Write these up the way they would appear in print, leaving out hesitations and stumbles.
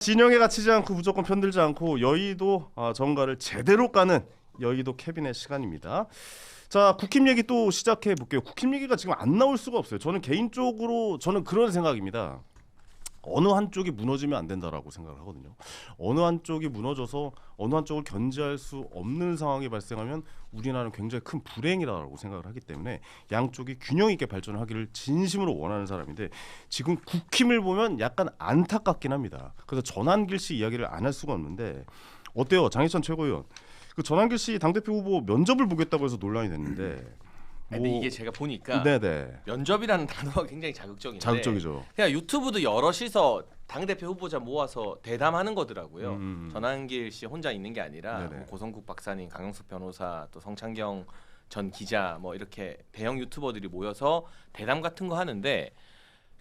진영에 갇히지 않고 무조건 편들지 않고 여의도 정가를 제대로 까는 여의도 캐비넷 시간입니다. 자, 국힘 얘기 또 시작해 볼게요. 국힘 얘기가 지금 안 나올 수가 없어요. 저는 개인적으로 그런 생각입니다. 어느 한쪽이 무너지면 안 된다라고 생각을 하거든요. 어느 한쪽이 무너져서 어느 한쪽을 견제할 수 없는 상황이 발생하면 우리나라는 굉장히 큰 불행이라고 생각을 하기 때문에 양쪽이 균형 있게 발전을 하기를 진심으로 원하는 사람인데 지금 국힘을 보면 약간 안타깝긴 합니다. 그래서 전한길 씨 이야기를 안 할 수가 없는데 어때요? 장혜찬 최고위원. 그 전한길 씨 당대표 후보 면접을 보겠다고 해서 논란이 됐는데 근데 이게 제가 보니까 네네. 면접이라는 단어가 굉장히 자극적인데 자극적이죠. 그냥 유튜브도 여럿이서 당대표 후보자 모아서 대담하는 거더라고요. 전한길 씨 혼자 있는 게 아니라 뭐 고성국 박사님, 강영숙 변호사, 또 성창경 전 기자 뭐 이렇게 대형 유튜버들이 모여서 대담 같은 거 하는데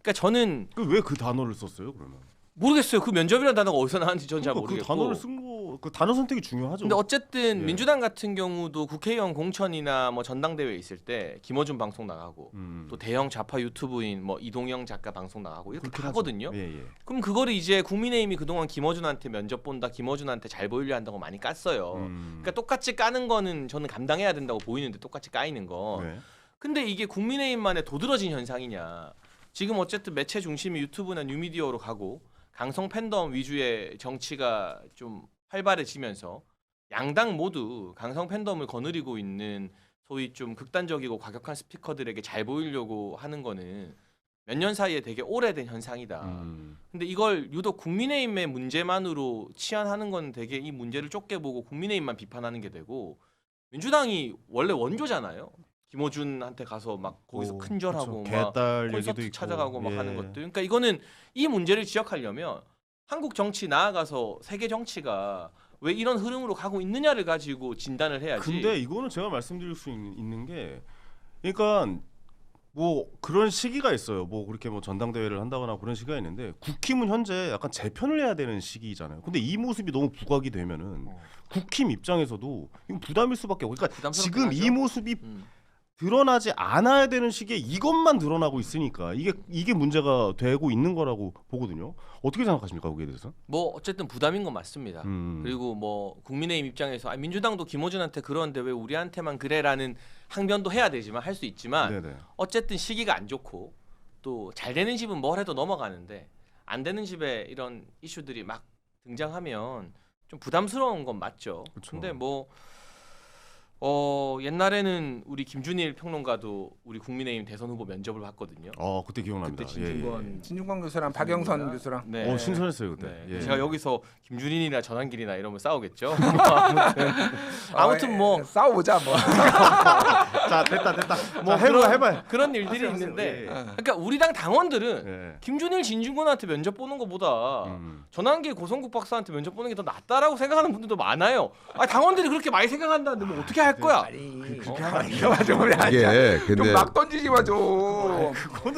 그러니까 저는 왜 그 단어를 썼어요 그러면? 모르겠어요. 그 면접이라는 단어가 어디서 나왔는지 전 잘 모르겠고. 그 단어를 쓴 거 그 단어 선택이 중요하죠. 근데 어쨌든 예. 민주당 같은 경우도 국회의원 공천이나 뭐 전당대회 있을 때 김어준 방송 나가고 또 대형 좌파 유튜브인 뭐 이동영 작가 방송 나가고 이렇게 다 하거든요. 예. 그럼 그거를 이제 국민의힘이 그동안 김어준한테 면접 본다, 김어준한테 잘 보이려 한다고 많이 깠어요. 그러니까 똑같이 까는 거는 저는 감당해야 된다고 보이는데 똑같이 까이는 거. 네. 근데 이게 국민의힘만의 도드라진 현상이냐? 지금 어쨌든 매체 중심이 유튜브나 뉴미디어로 가고 강성 팬덤 위주의 정치가 좀 활발해지면서 양당 모두 강성 팬덤을 거느리고 있는 소위 좀 극단적이고 과격한 스피커들에게 잘 보이려고 하는 거는 몇 년 사이에 되게 오래된 현상이다. 근데 이걸 유독 국민의힘의 문제만으로 치환하는 건 되게 이 문제를 좁게 보고 국민의힘만 비판하는 게 되고 민주당이 원래 원조잖아요. 김어준한테 가서 막 거기서 큰절하고 막 개딸 콘서트 얘기도 있고. 찾아가고 막 예. 하는 것들. 그러니까 이거는 이 문제를 지적하려면 한국 정치 나아가서 세계 정치가 왜 이런 흐름으로 가고 있느냐를 가지고 진단을 해야지. 근데 이거는 제가 말씀드릴 수 있는 게 그러니까 뭐 그런 시기가 있어요. 뭐 그렇게 뭐 전당대회를 한다거나 그런 시기가 있는데 국힘은 현재 약간 재편을 해야 되는 시기잖아요. 근데 이 모습이 너무 부각이 되면은 국힘 입장에서도 이거 부담일 수밖에 없고 그러니까 지금 이 모습이 드러나지 않아야 되는 시기에 이것만 드러나고 있으니까 이게 문제가 되고 있는 거라고 보거든요. 어떻게 생각하십니까 거기에 대해서? 뭐 어쨌든 부담인 건 맞습니다. 그리고 뭐 국민의힘 입장에서 민주당도 김어준한테 그러는데 왜 우리한테만 그래라는 항변도 해야 되지만 할 수 있지만 네네. 어쨌든 시기가 안 좋고 또 잘 되는 집은 뭘 해도 넘어가는데 안 되는 집에 이런 이슈들이 막 등장하면 좀 부담스러운 건 맞죠. 그쵸. 근데 뭐 옛날에는 우리 김준일 평론가도 우리 국민의힘 대선 후보 면접을 봤거든요. 그때 기억납니다. 그때 진중권 교수랑 박영선 교수랑. 네. 신선했어요 그때. 네. 예. 제가 여기서 김준일이나 전한길이나 이러면 싸우겠죠. 아무튼 뭐 싸워보자 뭐. 자 됐다. 뭐 해봐요. 그런 일들이 하세요. 있는데, 예. 그러니까 우리 당 당원들은 예. 김준일, 진중권한테 면접 보는 것보다 전한길, 고성국 박사한테 면접 보는 게 더 낫다라고 생각하는 분들도 많아요. 당원들이 그렇게 많이 생각한다는데 뭐 어떻게 할 거야? 아니 그렇게 하면 안 돼. 이게 근데 좀막 던지지 마 좀.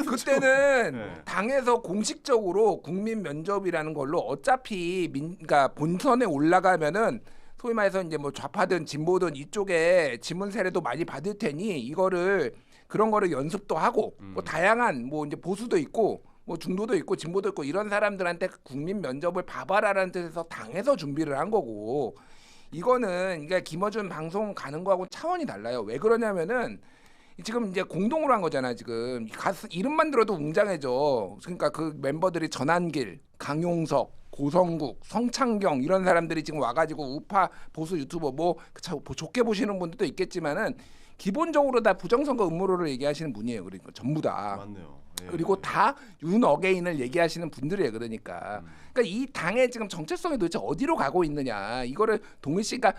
그때는 네. 당에서 공식적으로 국민 면접이라는 걸로 어차피 그러니까 본선에 올라가면은 소위 말해서 이제 뭐 좌파든 진보든 이쪽에 지문 세례도 많이 받을 테니 이거를 그런 거를 연습도 하고 뭐 다양한 뭐 이제 보수도 있고 뭐 중도도 있고 진보도 있고 이런 사람들한테 국민 면접을 봐봐라라는 뜻에서 당에서 준비를 한 거고. 이거는 그러니까 김어준 방송 가는 거하고 차원이 달라요. 왜 그러냐면은 지금 이제 공동으로 한 거잖아. 지금 가수 이름만 들어도 웅장해져. 그러니까 그 멤버들이 전한길, 강용석, 고성국, 성창경 이런 사람들이 지금 와가지고 우파 보수 유튜버 뭐 좋게 보시는 분들도 있겠지만은 기본적으로 다 부정선거 음모론을 얘기하시는 분이에요. 그러니까 전부 다. 맞네요. 예. 그리고 다 윤어게인을 얘기하시는 분들이에요. 그러니까 이 당의 지금 정체성이 도대체 어디로 가고 있느냐 이거를 동일시가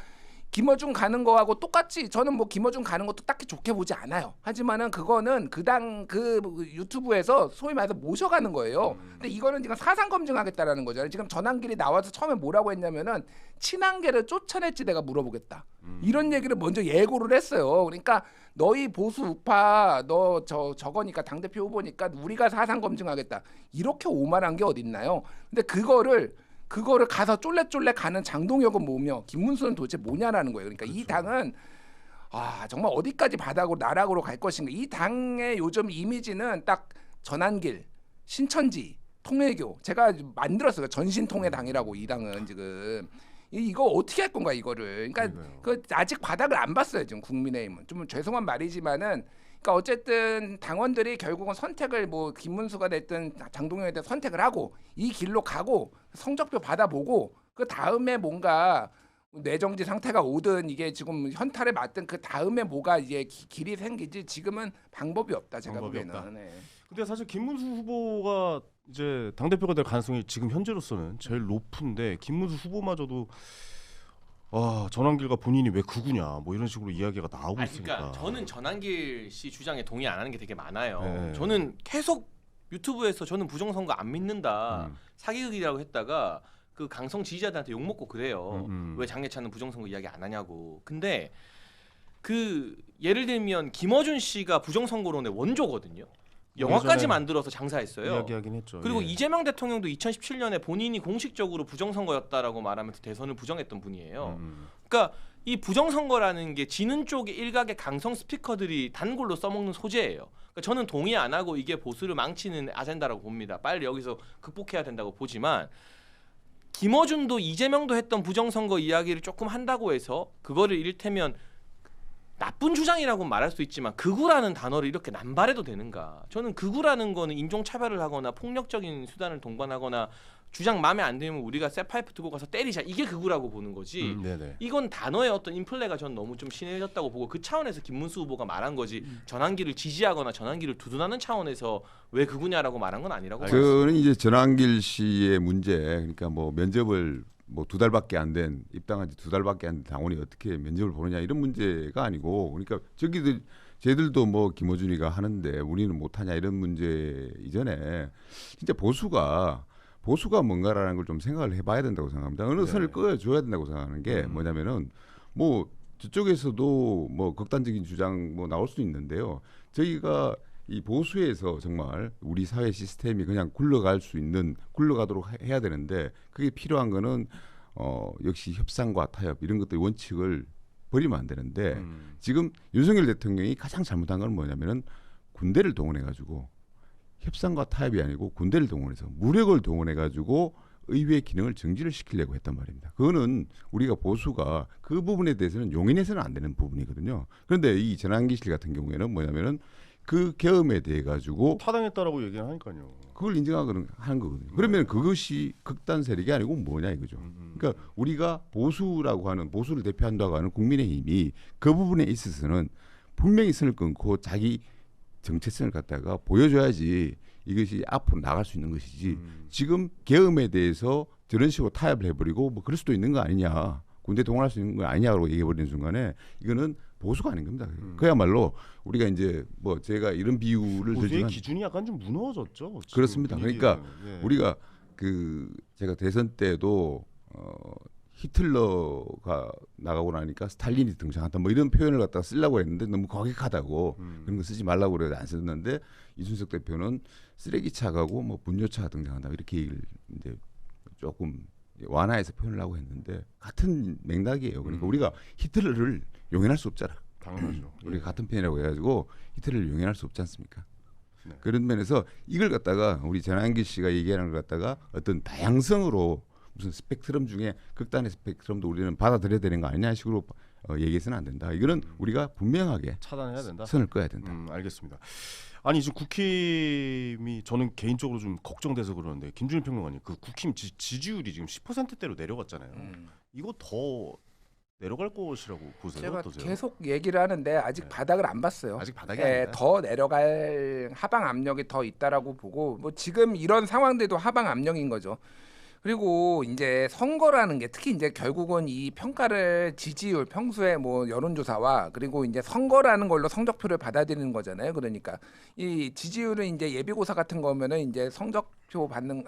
김어준 가는 거하고 똑같이 저는 뭐 김어준 가는 것도 딱히 좋게 보지 않아요. 하지만은 그거는 그 유튜브에서 소위 말해서 모셔가는 거예요. 근데 이거는 지금 사상 검증하겠다라는 거잖아요. 지금 전한길이 나와서 처음에 뭐라고 했냐면은 친한계를 쫓아낼지 내가 물어보겠다. 이런 얘기를 먼저 예고를 했어요. 그러니까 너희 보수 우파 너 저거니까 당대표 후보니까 우리가 사상 검증하겠다. 이렇게 오만한 게 어딨나요? 근데 그거를 가서 쫄래쫄래 가는 장동혁은 뭐며 김문수는 도대체 뭐냐라는 거예요. 그러니까 이 당은 정말 어디까지 바닥으로 나락으로 갈 것인가. 이 당의 요즘 이미지는 딱 전한길, 신천지 통일교 제가 만들었어요. 전신통일당이라고 이 당은 지금 이거 어떻게 할 건가 이거를. 그러니까 그러니까요. 그 아직 바닥을 안 봤어요 지금 국민의힘은. 좀 죄송한 말이지만은. 그러니까 어쨌든 당원들이 결국은 선택을 뭐 김문수가 됐든 장동영이 됐든 선택을 하고 이 길로 가고 성적표 받아보고 그 다음에 뭔가 뇌정지 상태가 오든 이게 지금 현탈에 맞든 그 다음에 뭐가 이제 길이 생기지 지금은 방법이 없다 제가 방법이 보기에는. 없다. 네. 근데 사실 김문수 후보가 이제 당 대표가 될 가능성이 지금 현재로서는 제일 높은데 김문수 후보마저도 전환길과 본인이 왜 그구냐 뭐 이런 식으로 이야기가 나오고 아니, 있으니까. 그러니까 저는 전환길 씨 주장에 동의 안 하는 게 되게 많아요. 네. 저는 계속 유튜브에서 저는 부정선거 안 믿는다 사기극이라고 했다가 그 강성 지지자들한테 욕 먹고 그래요. 왜 장례차는 부정선거 이야기 안 하냐고. 근데 그 예를 들면 김어준 씨가 부정선거론의 원조거든요. 영화까지 예전에 만들어서 장사했어요. 이야기하긴 했죠. 그리고 예. 이재명 대통령도 2017년에 본인이 공식적으로 부정선거였다라고 말하면서 대선을 부정했던 분이에요. 그러니까 이 부정선거라는 게 지는 쪽 일각의 강성 스피커들이 단골로 써먹는 소재예요. 그러니까 저는 동의 안 하고 이게 보수를 망치는 아젠다라고 봅니다. 빨리 여기서 극복해야 된다고 보지만 김어준도 이재명도 했던 부정선거 이야기를 조금 한다고 해서 그거를 이를테면 나쁜 주장이라고 말할 수 있지만 극우라는 단어를 이렇게 남발해도 되는가? 저는 극우라는 거는 인종차별을 하거나 폭력적인 수단을 동반하거나 주장 마음에 안 들면 우리가 쇠파이프 들고 가서 때리자 이게 극우라고 보는 거지. 네네. 이건 단어의 어떤 인플레가 전 너무 좀 심해졌다고 보고 그 차원에서 김문수 후보가 말한 거지 전환길을 지지하거나 전환길을 두둔하는 차원에서 왜 극우냐라고 말한 건 아니라고 봐요. 저는 이제 전환길 씨의 문제, 그러니까 뭐 면접을 뭐 2달밖에 안 된 입당한 지 2달밖에 안 된 당원이 어떻게 면접을 보느냐 이런 문제가 아니고, 그러니까 쟤들도 뭐 김어준이가 하는데 우리는 못하냐 이런 문제 이전에 진짜 보수가 뭔가라는 걸 좀 생각을 해봐야 된다고 생각합니다. 어느 선을 그어줘야 된다고 생각하는 게 뭐냐면은 뭐 저쪽에서도 뭐 극단적인 주장 뭐 나올 수 있는데요. 저희가 이 보수에서 정말 우리 사회 시스템이 그냥 굴러가도록 해야 되는데 그게 필요한 거는 역시 협상과 타협 이런 것들 원칙을 버리면 안 되는데 지금 윤석열 대통령이 가장 잘못한 건 뭐냐면은 군대를 동원해 가지고 협상과 타협이 아니고 군대를 동원해서 무력을 동원해 가지고 의회 기능을 정지를 시키려고 했단 말입니다. 그거는 우리가 보수가 그 부분에 대해서는 용인해서는 안 되는 부분이거든요. 그런데 이 전환기실 같은 경우에는 뭐냐면은 그 계엄에 대해 가지고 타당했다라고 얘기를 하니까요. 그걸 인정하는 거거든요. 그러면 그것이 극단 세력이 아니고 뭐냐 이거죠. 그러니까 우리가 보수를 대표한다고 하는 국민의힘이 그 부분에 있어서는 분명히 선을 끊고 자기 정체성을 갖다가 보여줘야지 이것이 앞으로 나갈 수 있는 것이지. 지금 계엄에 대해서 저런 식으로 타협을 해버리고 뭐 그럴 수도 있는 거 아니냐, 군대 동원할 수 있는 거 아니냐라고 얘기해버리는 순간에 이거는 보수가 아닌 겁니다. 그야말로 우리가 이제 뭐 제가 이런 비유를 보수의 들지만 기준이 약간 좀 무너졌죠. 지금 그렇습니다. 분위기가. 그러니까 우리가 제가 대선 때도 히틀러가 나가고 나니까 스탈린이 등장한다 뭐 이런 표현을 갖다가 쓰려고 했는데 너무 거객하다고 그런 거 쓰지 말라고 그래서 안 썼는데 이준석 대표는 쓰레기차 가고 뭐 분뇨차가 등장한다 이렇게 얘기를 이제 조금 완화해서 표현을 하고 했는데 같은 맥락이에요. 그러니까 우리가 히틀러를 용인할 수 없잖아. 당연하죠. 우리가 같은 편이라고 해가지고 히틀러를 용인할 수 없지 않습니까? 네. 그런 면에서 이걸 갖다가 우리 전환기 씨가 얘기하는 걸 갖다가 어떤 다양성으로 무슨 스펙트럼 중에 극단의 스펙트럼도 우리는 받아들여야 되는 거 아니냐 식으로 얘기해서는 안 된다. 이거는 우리가 분명하게 차단해야 된다. 선을 꺼야 된다. 알겠습니다. 아니 지금 국힘이 저는 개인적으로 좀 걱정돼서 그러는데 김준일 평론가님 그 국힘 지지율이 지금 10%대로 내려갔잖아요. 이거 더 내려갈 것이라고 보세요? 제가 어떠세요? 계속 얘기를 하는데 아직 바닥을 안 봤어요. 아직 바닥이 예, 아니다. 더 내려갈 하방 압력이 더 있다라고 보고 뭐 지금 이런 상황들도 하방 압력인 거죠. 그리고 이제 선거라는 게 특히 이제 결국은 이 평가를 지지율 평소에 뭐 여론조사와 그리고 이제 선거라는 걸로 성적표를 받아들이는 거잖아요. 그러니까 이 지지율은 이제 예비고사 같은 거면은 이제 성적표 받는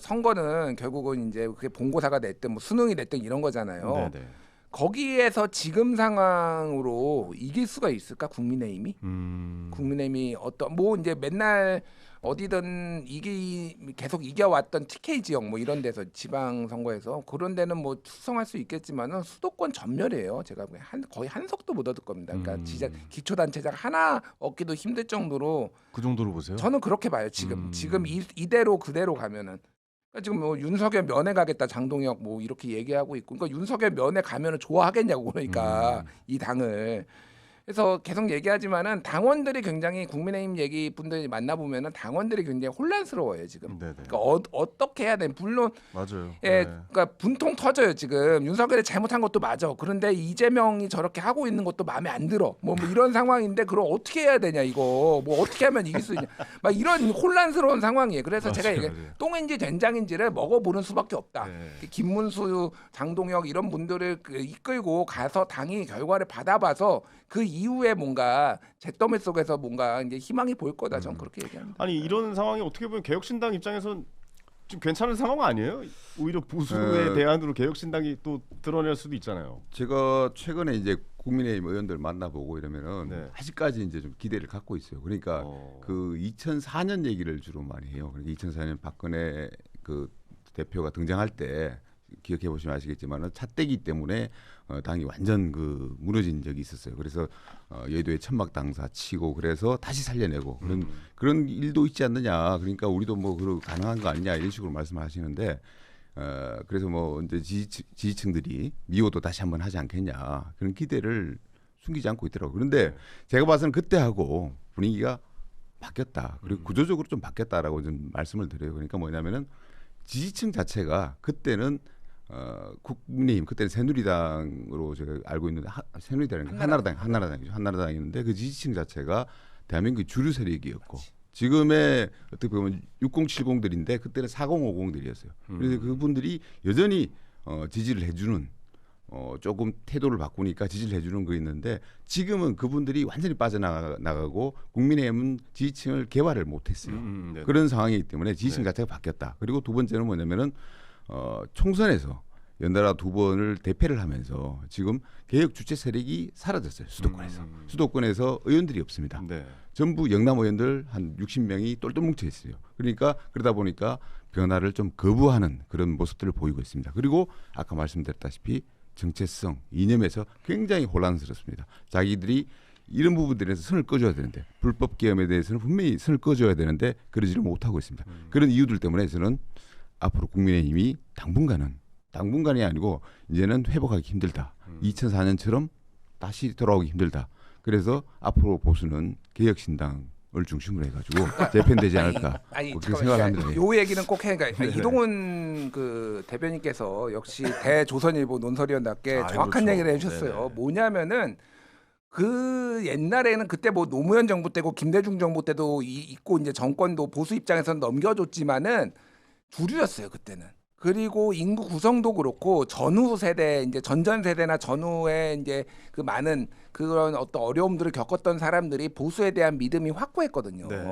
선거는 결국은 이제 그게 본고사가 됐든 뭐 수능이 됐든 이런 거잖아요. 네네. 거기에서 지금 상황으로 이길 수가 있을까 국민의힘이? 음. 국민의힘이 어떤 뭐 이제 맨날 어디든 계속 이겨왔던 TK 지역 뭐 이런 데서 지방 선거에서 그런 데는 뭐 수성할 수 있겠지만은 수도권 전멸이에요. 제가 보기엔 거의 한석도 못 얻을 겁니다. 그러니까 진짜 기초단체장 하나 얻기도 힘들 정도로 그 정도로 보세요? 저는 그렇게 봐요. 지금 이대로 그대로 가면은. 그러니까 지금 뭐 윤석열 면회 가겠다 장동혁 뭐 이렇게 얘기하고 있고, 그러니까 윤석열 면회 가면은 좋아하겠냐고 그러니까 이 당을. 그래서 계속 얘기하지만은 당원들이 굉장히 국민의힘 얘기 분들 만나 보면은 당원들이 굉장히 혼란스러워요 지금. 네네. 그러니까 어떻게 해야 돼? 물론 맞아요. 예, 네. 그러니까 분통 터져요 지금. 윤석열이 잘못한 것도 맞아. 그런데 이재명이 저렇게 하고 있는 것도 마음에 안 들어. 뭐 이런 상황인데 그럼 어떻게 해야 되냐 이거. 뭐 어떻게 하면 이길 수 있냐. 막 이런 혼란스러운 상황이에요. 그래서 제가 맞아요, 얘기해 맞아요. 똥인지 된장인지를 먹어보는 수밖에 없다. 네. 김문수, 장동혁 이런 분들을 이끌고 가서 당이 결과를 받아봐서 그 이후에 뭔가 잿더미 속에서 뭔가 이제 희망이 보일 거다. 저는 그렇게 얘기합니다. 아니 이런 상황이 어떻게 보면 개혁신당 입장에선 지금 괜찮은 상황 아니에요? 오히려 보수의 대안으로 개혁신당이 또 드러낼 수도 있잖아요. 제가 최근에 이제 국민의힘 의원들 만나보고 이러면은 네. 아직까지 이제 좀 기대를 갖고 있어요. 그러니까 그 2004년 얘기를 주로 많이 해요. 그러니까 2004년 박근혜 그 대표가 등장할 때 기억해 보시면 아시겠지만은 차떼기 때문에 당이 완전 그 무너진 적이 있었어요. 그래서 여의도에 천막 당사 치고 그래서 다시 살려내고 그런 일도 있지 않느냐. 그러니까 우리도 뭐 그 가능한 거 아니냐 이런 식으로 말씀하시는데 그래서 뭐 이제 지지층들이 미호도 다시 한번 하지 않겠냐 그런 기대를 숨기지 않고 있더라고요. 그런데 제가 봐서는 그때하고 분위기가 바뀌었다. 그리고 구조적으로 좀 바뀌었다라고 좀 말씀을 드려요. 그러니까 뭐냐면은 지지층 자체가 그때는 국민의힘 그때는 새누리당으로 제가 알고 있는데 새누리당이 한나라당이죠. 한나라당이었는데 그 지지층 자체가 대한민국의 주류 세력이었고 지금의 어떻게 보면 6070들인데 그때는 4050들이었어요. 그래서 그분들이 여전히 지지를 해주는 조금 태도를 바꾸니까 지지를 해주는 거 있는데 지금은 그분들이 완전히 빠져나가고 국민의힘은 지지층을 개발을 못했어요. 그런 상황이기 때문에 지지층 자체가 바뀌었다. 그리고 두 번째는 뭐냐면은 총선에서 연달아 두 번을 대패를 하면서 지금 개혁 주체 세력이 사라졌어요. 수도권에서 의원들이 없습니다. 네. 전부 영남 의원들 한 60명이 똘똘 뭉쳐 있어요. 그러니까 그러다 보니까 변화를 좀 거부하는 그런 모습들을 보이고 있습니다. 그리고 아까 말씀드렸다시피 정체성, 이념에서 굉장히 혼란스럽습니다. 자기들이 이런 부분들에서 선을 꺼줘야 되는데 불법 계엄에 대해서는 분명히 선을 꺼줘야 되는데 그러지를 못하고 있습니다. 그런 이유들 때문에 저는 앞으로 국민의힘이 당분간이 아니고 이제는 회복하기 힘들다. 2004년처럼 다시 돌아오기 힘들다. 그래서 앞으로 보수는 개혁신당을 중심으로 해가지고 재편되지 않을까 그렇게 생각합니다. 요 얘기는 꼭 해. 그러니까 이동훈 그 대변인께서 역시 대조선일보 논설위원답게 정확한 그렇죠. 얘기를 해주셨어요. 네네. 뭐냐면은 그 옛날에는 그때 뭐 노무현 정부 때고 김대중 정부 때도 있고 이제 정권도 보수 입장에서는 넘겨줬지만은 주류였어요 그때는. 그리고 인구 구성도 그렇고 전후 세대 이제 전전 세대나 전후에 이제 그 많은 그런 어떤 어려움들을 겪었던 사람들이 보수에 대한 믿음이 확고했거든요. 네.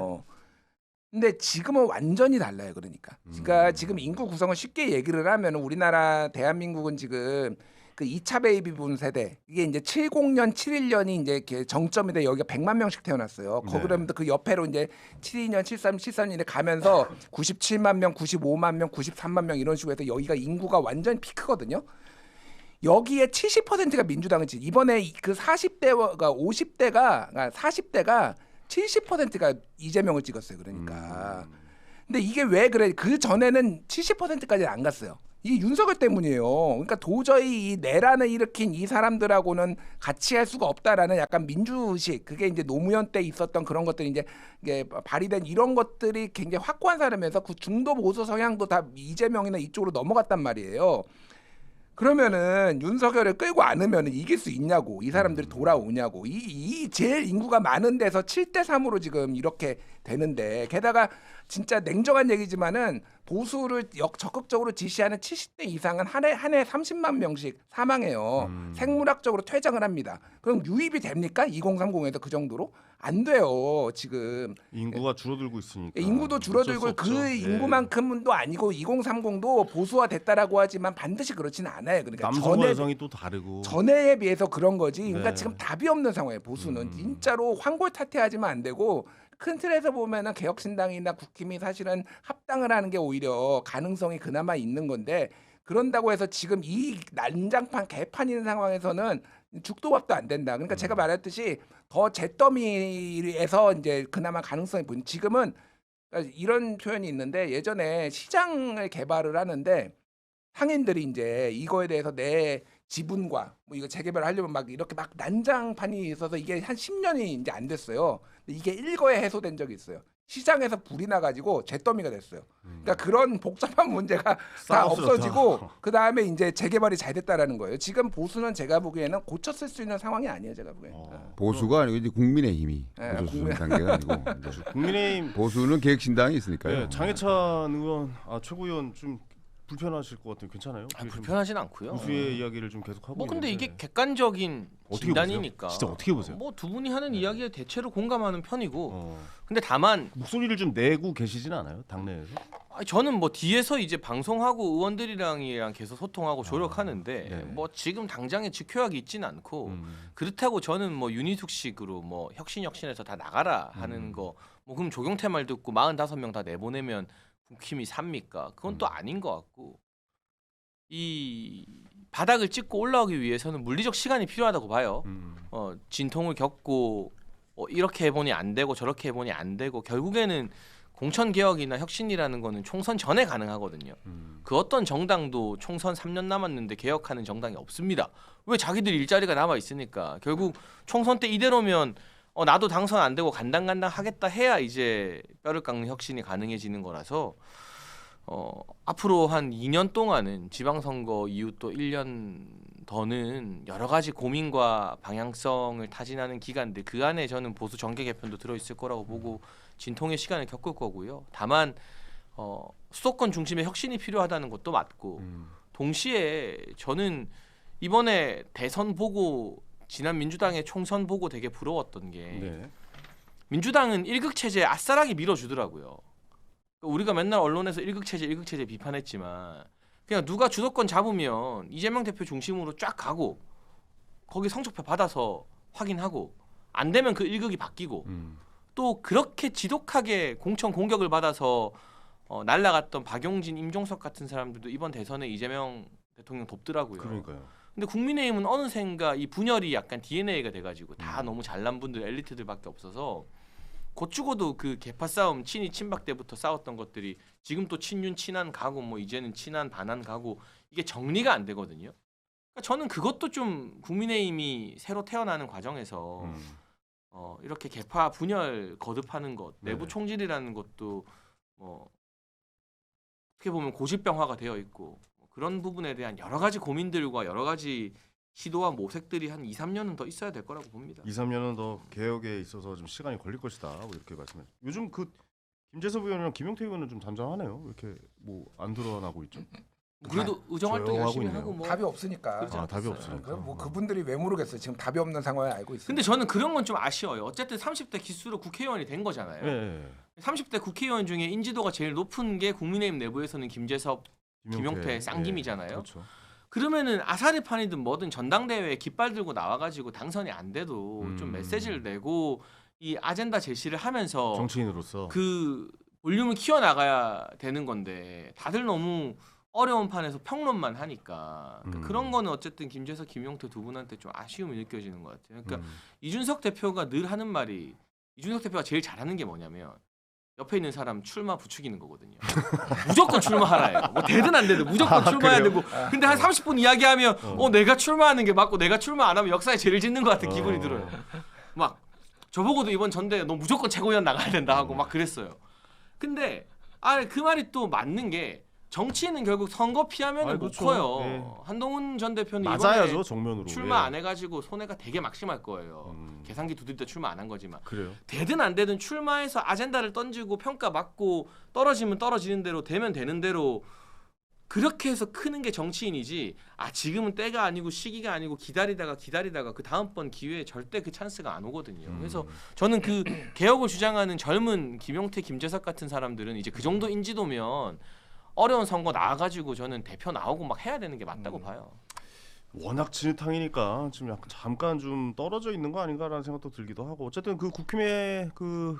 근데 지금은 완전히 달라요. 그러니까 지금 인구 구성을 쉽게 얘기를 하면 우리나라 대한민국은 지금 그 2차 베이비붐 세대 이게 이제 70년, 71년이 이제 이렇게 정점인데 여기가 100만 명씩 태어났어요. 네. 거기로부터 그 옆에로 이제 72년, 73, 74년에 가면서 97만 명, 95만 명, 93만 명 이런 식으로 해서 여기가 인구가 완전 피크거든요. 여기에 70%가 민주당이지. 이번에 그 40대가 50대가 40대가 70%가 이재명을 찍었어요. 그러니까. 근데 이게 왜 그래? 그 전에는 70%까지 안 갔어요. 이게 윤석열 때문이에요. 그러니까 도저히 이 내란을 일으킨 이 사람들하고는 같이 할 수가 없다라는 약간 민주의식, 그게 이제 노무현 때 있었던 그런 것들이 이제 이게 발휘된 이런 것들이 굉장히 확고한 사람이면서 그 중도 보수 성향도 다 이재명이나 이쪽으로 넘어갔단 말이에요. 그러면은 윤석열을 끌고 안으면 이길 수 있냐고, 이 사람들이 돌아오냐고. 이 제일 인구가 많은 데서 7대3으로 지금 이렇게 되는데, 게다가 진짜 냉정한 얘기지만은 보수를 적극적으로 지시하는 70대 이상은 한 해 30만 명씩 사망해요. 생물학적으로 퇴장을 합니다. 그럼 유입이 됩니까? 2030에서 그 정도로? 안 돼요. 지금 인구가 줄어들고 있으니까. 인구도 줄어들고 그 인구만큼도 아니고 2030도 보수화 됐다라고 하지만 반드시 그렇지는 않아요. 그러니까 남성과 여성이 또 다르고. 전에에 비해서 그런 거지. 그러니까 네. 지금 답이 없는 상황이에요. 보수는 진짜로 황골탈퇴하지면 안 되고 큰 틀에서 보면은 개혁신당이나 국힘이 사실은 합당을 하는 게 오히려 가능성이 그나마 있는 건데 그런다고 해서 지금 이 난장판 개판인 상황에서는 죽도 밥도 안 된다. 그러니까 제가 말했듯이 더 잿더미에서 이제 그나마 가능성이 보인. 지금은 그러니까 이런 표현이 있는데 예전에 시장을 개발을 하는데 상인들이 이제 이거에 대해서 내 지분과 뭐 이거 재개발하려면 막 이렇게 막 난장판이 있어서 이게 한 10년이 이제 안 됐어요. 근데 이게 일거에 해소된 적이 있어요. 시장에서 불이 나가지고 잿더미가 됐어요. 그러니까 그런 복잡한 문제가 다 싸웠어요, 없어지고 그 다음에 이제 재개발이 잘 됐다라는 거예요. 지금 보수는 제가 보기에는 고쳤을 수 있는 상황이 아니에요. 제가 보기에는. 보수가 아니고 이제 국민의힘이 네, 고쳐주는 단계가 아니고 이제 국민의힘 보수는 개혁신당이 있으니까요. 네, 장해찬 의원, 최고위원 좀 불편하실 것 같아요. 괜찮아요? 불편하진 않고요. 보수의 이야기를 좀 계속 하고. 뭐 근데 있는데. 이게 객관적인 어떻게 진단이니까. 보세요? 진짜 어떻게 보세요? 뭐 두 분이 하는 이야기에 대체로 공감하는 편이고. 어. 근데 다만 목소리를 좀 내고 계시진 않아요? 당내에서? 저는 뭐 뒤에서 이제 방송하고 의원들이랑 계속 소통하고 조력하는데 네. 뭐 지금 당장에 직효약이 있지는 않고 그렇다고 저는 뭐 윤희숙식으로 뭐 혁신에서 다 나가라 하는 거 뭐 그럼 조경태 말 듣고 45명 다 내보내면 국힘이 삽니까? 그건 또 아닌 것 같고 이 바닥을 찍고 올라오기 위해서는 물리적 시간이 필요하다고 봐요. 진통을 겪고 이렇게 해보니 안 되고 저렇게 해보니 안 되고 결국에는 공천 개혁이나 혁신이라는 거는 총선 전에 가능하거든요. 그 어떤 정당도 총선 3년 남았는데 개혁하는 정당이 없습니다. 왜 자기들 일자리가 남아 있으니까 결국 총선 때 이대로면 나도 당선 안 되고 간당간당 하겠다 해야 이제 뼈를 깎는 혁신이 가능해지는 거라서 앞으로 한 2년 동안은 지방선거 이후 또 1년 더는 여러 가지 고민과 방향성을 타진하는 기간인데 그 안에 저는 보수 정계 개편도 들어있을 거라고 보고 진통의 시간을 겪을 거고요. 다만 수도권 중심의 혁신이 필요하다는 것도 맞고 동시에 저는 이번에 대선 보고 지난 민주당의 총선 보고 되게 부러웠던 게 네. 민주당은 일극 체제 아싸라기 밀어주더라고요. 우리가 맨날 언론에서 일극 체제 비판했지만 그냥 누가 주도권 잡으면 이재명 대표 중심으로 쫙 가고 거기 성적표 받아서 확인하고 안 되면 그 일극이 바뀌고 또 그렇게 지독하게 공천 공격을 받아서 날라갔던 박용진, 임종석 같은 사람들도 이번 대선에 이재명 대통령 돕더라고요. 그러니까요. 근데 국민의힘은 어느샌가 이 분열이 약간 DNA가 돼가지고 다 너무 잘난 분들 엘리트들밖에 없어서 곧 죽어도 그 개파 싸움 친이 친박 때부터 싸웠던 것들이 지금 또 친윤 친한 가고 뭐 이제는 친한 반한 가고 이게 정리가 안 되거든요. 그러니까 저는 그것도 좀 국민의힘이 새로 태어나는 과정에서 이렇게 개파 분열 거듭하는 것 내부 네. 총질이라는 것도 뭐 어떻게 보면 고질병화가 되어 있고 그런 부분에 대한 여러 가지 고민들과 여러 가지 시도와 모색들이 한 2, 3년은 더 있어야 될 거라고 봅니다. 2, 3년은 더 개혁에 있어서 좀 시간이 걸릴 것이다. 뭐 이렇게 말씀해. 요즘 그 김재섭 의원이랑 김용태 의원은 좀 잠잠하네요. 이렇게 뭐 안 드러나고 있죠. 그래도 의정 활동 조용하고 열심히 있네요. 하고 뭐 답이 없으니까. 그렇지 답이 않겠어요. 없으니까. 뭐 그분들이 왜 모르겠어요. 지금 답이 없는 상황을 알고 있어요. 근데 저는 그런 건 좀 아쉬워요. 어쨌든 30대 기수로 국회의원이 된 거잖아요. 네. 30대 국회의원 중에 인지도가 제일 높은 게 국민의힘 내부에서는 김재섭, 김용태 쌍김이잖아요. 그렇죠. 그러면은 아사리판이든 뭐든 전당대회에 깃발 들고 나와가지고 당선이 안 돼도 좀 메시지를 내고 이 아젠다 제시를 하면서 정치인으로서 그 볼륨을 키워나가야 되는 건데 다들 너무 어려운 판에서 평론만 하니까 그러니까 그런 거는 어쨌든 김재석, 김용태 두 분한테 좀 아쉬움이 느껴지는 것 같아요. 그러니까 이준석 대표가 늘 하는 말이 이준석 대표가 제일 잘하는 게 뭐냐면 옆에 있는 사람 출마 부추기는 거거든요. 무조건 출마하라요. 뭐 되든 안 되든 무조건 출마해야 되고. 근데 한 30분 이야기하면 내가 출마하는 게 맞고 내가 출마 안 하면 역사에 죄를 짓는 것 같은 기분이 들어요. 막 저보고도 이번 전대에 너 무조건 최고위원 나가야 된다 하고 막 그랬어요. 근데 그 말이 또 맞는 게 정치인은 결국 선거 피하면 못 그렇죠. 커요. 네. 한동훈 전 대표는 맞아야죠 이번에 정면으로. 출마 안 해가지고 손해가 되게 막심할 거예요. 음. 계산기 두들 때 출마 안 한 거지만. 그래요. 되든 안 되든 출마해서 아젠다를 던지고 평가받고 떨어지면 떨어지는 대로 되면 되는 대로 그렇게 해서 크는 게 정치인이지. 지금은 때가 아니고 시기가 아니고 기다리다가 그 다음번 기회에 절대 그 찬스가 안 오거든요. 그래서 저는 그 개혁을 주장하는 젊은 김용태, 김재석 같은 사람들은 이제 그 정도 인지도면 어려운 선거 나와가지고 저는 대표 나오고 막 해야 되는 게 맞다고 봐요. 워낙 진흙탕이니까 지금 약간 잠깐 좀 떨어져 있는 거 아닌가라는 생각도 들기도 하고 어쨌든 그 국힘의 그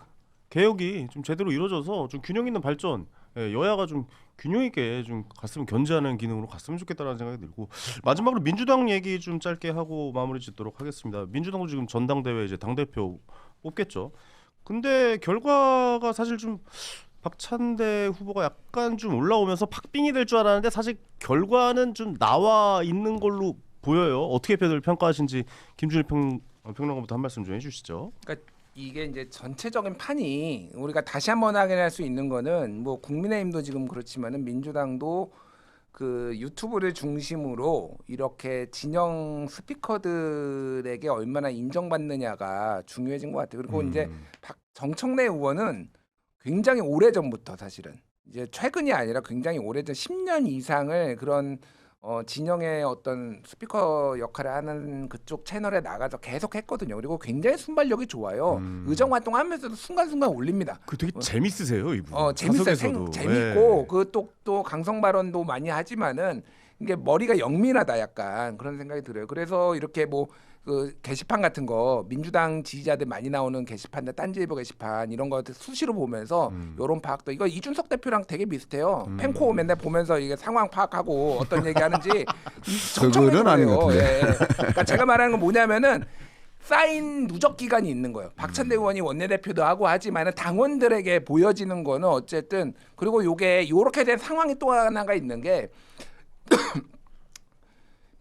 개혁이 좀 제대로 이루어져서 좀 균형 있는 발전, 여야가 좀 균형 있게 좀 갔으면 견제하는 기능으로 갔으면 좋겠다라는 생각이 들고 마지막으로 민주당 얘기 좀 짧게 하고 마무리 짓도록 하겠습니다. 민주당도 지금 전당대회 이제 당 대표 뽑겠죠. 근데 결과가 사실 좀 박찬대 후보가 약간 좀 올라오면서 팍빙이 될 줄 알았는데 사실 결과는 좀 나와 있는 걸로 보여요. 어떻게 평가하신지 김준일 평론가부터 한 말씀 좀 해주시죠. 그러니까 이게 이제 전체적인 판이 우리가 다시 한번 확인할 수 있는 거는 뭐 국민의힘도 지금 그렇지만은 민주당도 그 유튜브를 중심으로 이렇게 진영 스피커들에게 얼마나 인정받느냐가 중요해진 것 같아요. 그리고 이제 정청래 의원은 굉장히 오래 전부터 사실은 이제 최근이 아니라 굉장히 오래전 10년 이상을 그런 진영의 어떤 스피커 역할을 하는 그쪽 채널에 나가서 계속 했거든요. 그리고 굉장히 순발력이 좋아요. 의정 활동하면서도 순간순간 올립니다. 그 되게 재밌으세요 이분. 재밌어요. 사석에서도. 재밌고 그 또 강성 발언도 많이 하지만은 이게 머리가 영민하다 약간 그런 생각이 들어요. 그래서 이렇게 뭐 그 게시판 같은 거 민주당 지지자들 많이 나오는 게시판들 딴지일보 게시판 이런 거 수시로 보면서 여론 파악도 이거 이준석 대표랑 되게 비슷해요. 팬코 맨날 보면서 이게 상황 파악하고 어떤 얘기하는지 그거는 아닌 것 같은데. 예. 그러니까 제가 말하는 건 뭐냐면은 쌓인 누적 기간이 있는 거예요. 박찬대 의원이 원내대표도 하고 하지만은 당원들에게 보여지는 거는 어쨌든 그리고 요게 요렇게 된 상황이 또 하나가 있는 게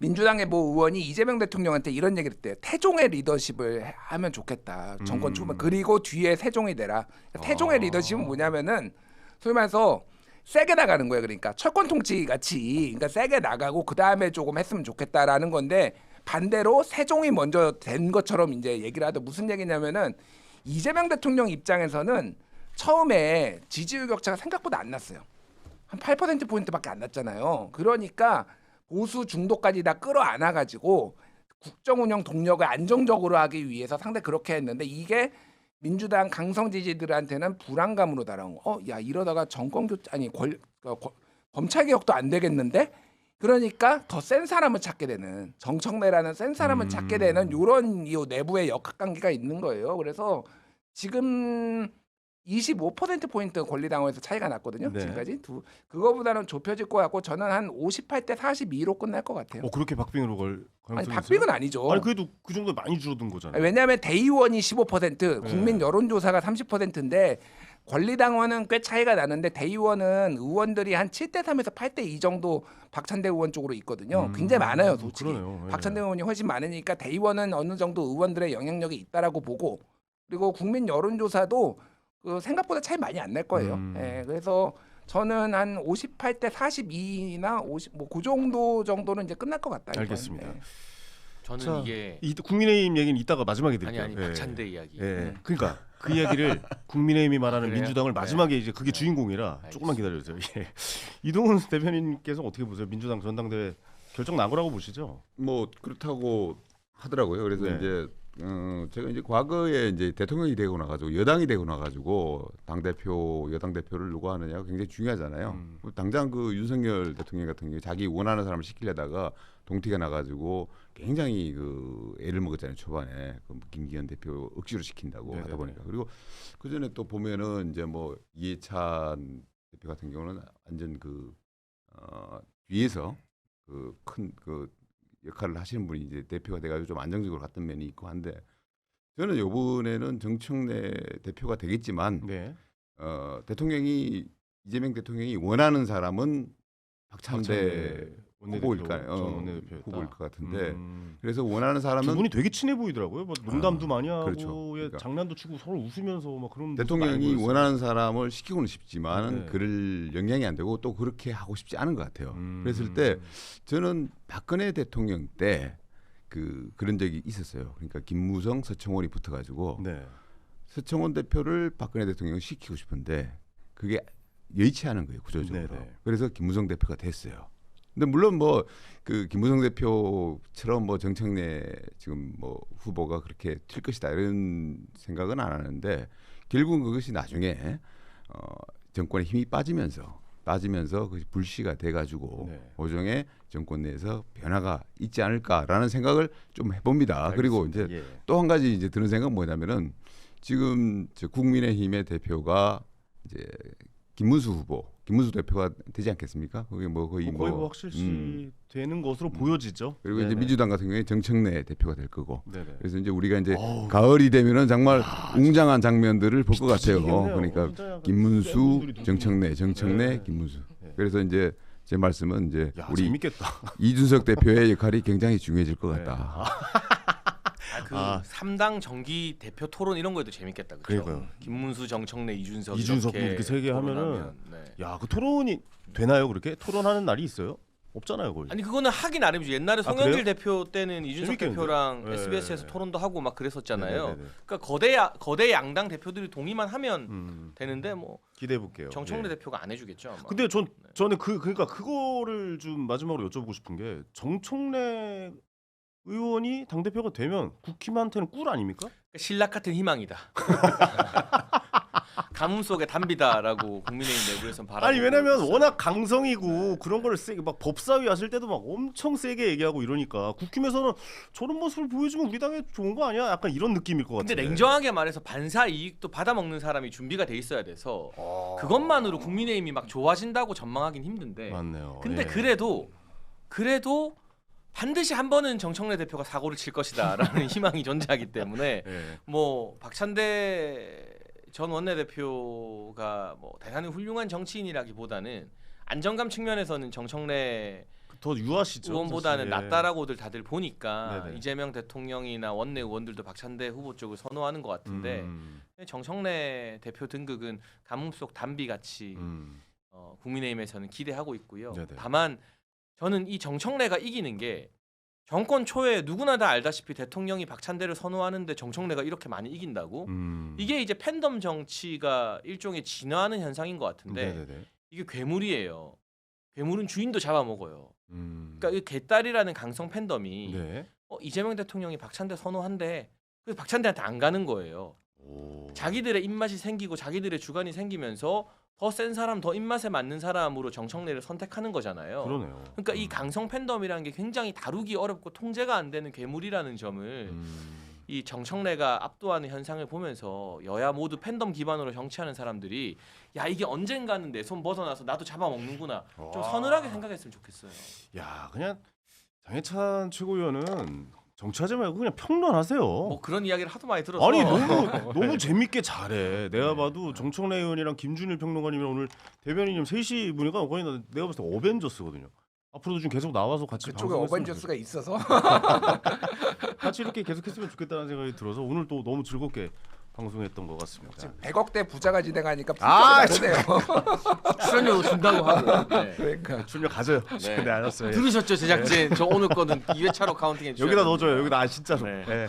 민주당의 모 의원이 이재명 대통령한테 이런 얘기를 했대요. 태종의 리더십을 하면 좋겠다. 정권 초반 그리고 뒤에 세종이 되라. 태종의 리더십은 뭐냐면은 소위 말해서 세게 나가는 거예요. 그러니까 철권 통치 같이 그러니까 세게 나가고 그 다음에 조금 했으면 좋겠다라는 건데 반대로 세종이 먼저 된 것처럼 이제 얘기를 하다 무슨 얘기냐면은 이재명 대통령 입장에서는 처음에 지지율 격차가 생각보다 안 났어요. 한 8%포인트밖에 안 났잖아요. 그러니까 보수 중도까지 다 끌어안아가지고 국정 운영 동력을 안정적으로 하기 위해서 상당히 그렇게 했는데 이게 민주당 강성 지지들한테는 불안감으로 달아온 거. 야 이러다가 정권 교체 아니 검찰 개혁도 안 되겠는데? 그러니까 더 센 사람을 찾게 되는 정청래라는 센 사람을 찾게 되는 이런 이 내부의 역학관계가 있는 거예요. 그래서 지금 25%포인트 권리당원에서 차이가 났거든요. 네. 지금까지 그거보다는 좁혀질 것 같고 저는 한 58대 42로 끝날 것 같아요. 그렇게 박빙으로 아니 가능성이 박빙은 있어요? 아니죠. 아니 그래도 그 정도 많이 줄어든 거잖아요. 왜냐하면 대의원이 15%, 국민 여론조사가 30%인데 권리당원은 꽤 차이가 나는데 대의원은 의원들이 한 7대 3에서 8대 2 정도 박찬대 의원 쪽으로 있거든요. 굉장히 많아요, 솔직히. 그러네요. 예. 박찬대 의원이 훨씬 많으니까 대의원은 어느 정도 의원들의 영향력이 있다라고 보고 그리고 국민 여론조사도 그 생각보다 차이 많이 안 날 거예요. 예, 그래서 저는 한 58대 42나 50 뭐 그 정도는 이제 끝날 것 같다. 알겠습니다. 예. 저는 자, 이게 국민의힘 얘기는 이따가 마지막에 드릴게요. 아니 박찬대 이야기. 예. 그러니까 그 이야기를 국민의힘이 말하는 그래요? 민주당을 네. 마지막에 이제 그게 네. 주인공이라 알겠습니다. 조금만 기다려주세요. 예. 이동훈 대변인께서 어떻게 보세요? 민주당 전당대회 결정 난 거라고 보시죠? 뭐 그렇다고 하더라고요. 그래서 네. 이제 제가 이제 과거에 이제 대통령이 되고 나가지고 여당이 되고 나가지고 당 대표 여당 대표를 누가 하느냐가 굉장히 중요하잖아요. 당장 그 윤석열 대통령 같은 경우에 자기 원하는 사람을 시키려다가 동티가 나가지고 굉장히 그 애를 먹었잖아요. 초반에 그 김기현 대표 억지로 시킨다고 네네네. 하다 보니까 그리고 그 전에 또 보면은 이제 뭐 이해찬 대표 같은 경우는 완전 그 뒤에서 그 큰 그 역할을 하시는 분이 이제 대표가 돼가지고 좀 안정적으로 갔던 면이 있고 한데 저는 이번에는 정청래 대표가 되겠지만 네. 대통령이 이재명 대통령이 원하는 사람은 박찬대 후보일까요? 원내대표였다. 후보일 것 같은데 그래서 원하는 사람은 두 분이 되게 친해 보이더라고요. 뭐 농담도 많이 하고 그렇죠. 예, 그러니까. 장난도 치고 서로 웃으면서 막 그런 모습 많이 대통령이 보였어요. 원하는 사람을 시키고는 싶지만 네. 그럴 영향이 안 되고 또 그렇게 하고 싶지 않은 것 같아요. 그랬을 때 저는 박근혜 대통령 때 그런 적이 있었어요. 그러니까 김무성, 서청원이 붙어가지고 네. 서청원 대표를 박근혜 대통령이 시키고 싶은데 그게 여의치 않은 거예요 구조적으로. 네네. 그래서 김무성 대표가 됐어요. 근데 물론 뭐 그 김무성 대표처럼 뭐 정청래 지금 뭐 후보가 그렇게 튈 것이다 이런 생각은 안 하는데 결국은 그것이 나중에 정권의 힘이 빠지면서 그것이 불씨가 돼가지고 네. 오정의 정권 내에서 변화가 있지 않을까라는 생각을 좀 해봅니다. 그리고 이제 예. 또 한 가지 이제 드는 생각은 뭐냐면은 지금 저 국민의힘의 대표가 이제 김문수 대표가 되지 않겠습니까? 그게 뭐 거의 거의 뭐 확실시 되는 것으로 보여지죠. 그리고 이제 네네. 민주당 같은 경우에 정청래 대표가 될 거고. 네네. 그래서 이제 우리가 이제 어우. 가을이 되면은 정말 웅장한 장면들을 볼 것 같아요. 미치겠네요. 그러니까 진짜 약간 김문수, 팬분들이 정청래, 네. 김문수. 네. 그래서 이제 제 말씀은 이제 야, 우리 재밌겠다. 이준석 대표의 역할이 굉장히 중요해질 것 네. 같다. 그 아. 3당 정기 대표 토론 이런 거에도 재밌겠다. 그렇죠? 그러니까요. 김문수, 정청래, 이준석 이렇게 세 개 하면은 토론하면, 네. 야, 그 토론이 되나요? 그렇게 토론하는 날이 있어요? 없잖아요, 거의. 아니 그거는 하기 나름이죠. 옛날에 송영길 대표 때는 이준석 재밌겠는데? 대표랑 네. SBS에서 토론도 하고 막 그랬었잖아요. 네네네네. 그러니까 거대 양당 대표들이 동의만 하면 되는데 뭐 기대해 볼게요. 정청래 예. 대표가 안 해주겠죠. 아마. 근데 저는 그러니까 그거를 좀 마지막으로 여쭤보고 싶은 게 정청래 의원이 당 대표가 되면 국힘한테는 꿀 아닙니까? 신락 같은 희망이다. 가뭄 속의 담비다라고 국민의힘 내부에서는 바라고 아니 왜냐면 있어요. 워낙 강성이고 그런 거를 세게 막 법사위 하실 때도 막 엄청 세게 얘기하고 이러니까 국힘에서는 저런 모습을 보여주면 우리 당에 좋은 거 아니야? 약간 이런 느낌일 것 근데 같은데. 냉정하게 말해서 반사 이익도 받아먹는 사람이 준비가 돼 있어야 돼서 그것만으로 국민의힘이 막 좋아진다고 전망하긴 힘든데. 맞네요. 근데 예. 그래도 반드시 한 번은 정청래 대표가 사고를 칠 것이다라는 희망이 존재하기 때문에 예. 뭐 박찬대 전 원내대표가 뭐 대단히 훌륭한 정치인이라기보다는 안정감 측면에서는 정청래 더 유하시죠. 의원보다는 사실. 예. 낫다라고들 다들 보니까 네네. 이재명 대통령이나 원내 의원들도 박찬대 후보 쪽을 선호하는 것 같은데 정청래 대표 등극은 가뭄 속 담비 같이 국민의힘에서는 기대하고 있고요. 네네. 다만 저는 이 정청래가 이기는 게 정권 초에 누구나 다 알다시피 대통령이 박찬대를 선호하는데 정청래가 이렇게 많이 이긴다고 이게 이제 팬덤 정치가 일종의 진화하는 현상인 것 같은데 네네네. 이게 괴물이에요. 괴물은 주인도 잡아먹어요. 그러니까 이 개딸이라는 강성 팬덤이 네. 이재명 대통령이 박찬대 선호한대. 그래서 박찬대한테 안 가는 거예요. 오. 자기들의 입맛이 생기고 자기들의 주관이 생기면서 더 센 사람, 더 입맛에 맞는 사람으로 정청래를 선택하는 거잖아요. 그러네요. 그러니까 이 강성 팬덤이라는 게 굉장히 다루기 어렵고 통제가 안 되는 괴물이라는 점을 이 정청래가 압도하는 현상을 보면서 여야 모두 팬덤 기반으로 정치하는 사람들이 야 이게 언젠가는 내 손 벗어나서 나도 잡아먹는구나 좀 서늘하게 생각했으면 좋겠어요. 야, 그냥 장해찬 최고위원은 정치하지 말고 그냥 평론하세요. 뭐 그런 이야기를 하도 많이 들어서 아니 너무 재밌게 잘해. 내가 봐도 정청래 의원이랑 김준일 평론가님이랑 오늘 대변인님 셋이 보니까 거의 내가 봤을 때 어벤져스거든요. 앞으로도 좀 계속 나와서 같이 그쪽에 방송했으면 어벤져스가 있어서 같이 이렇게 계속했으면 좋겠다는 생각이 들어서 오늘 또 너무 즐겁게 방송했던 것 같습니다. 지금 100억대 부자가 진행하니까 아, 다르네요. 출연료 준다고 하고 네. 그러니까 출연 가져요. 네. 네, 알았어요. 들으셨죠 제작진? 저 오늘 거는 2회차로 카운팅해 주셔야 여기다 됩니다. 넣어줘요. 여기다 진짜로. 네. 네.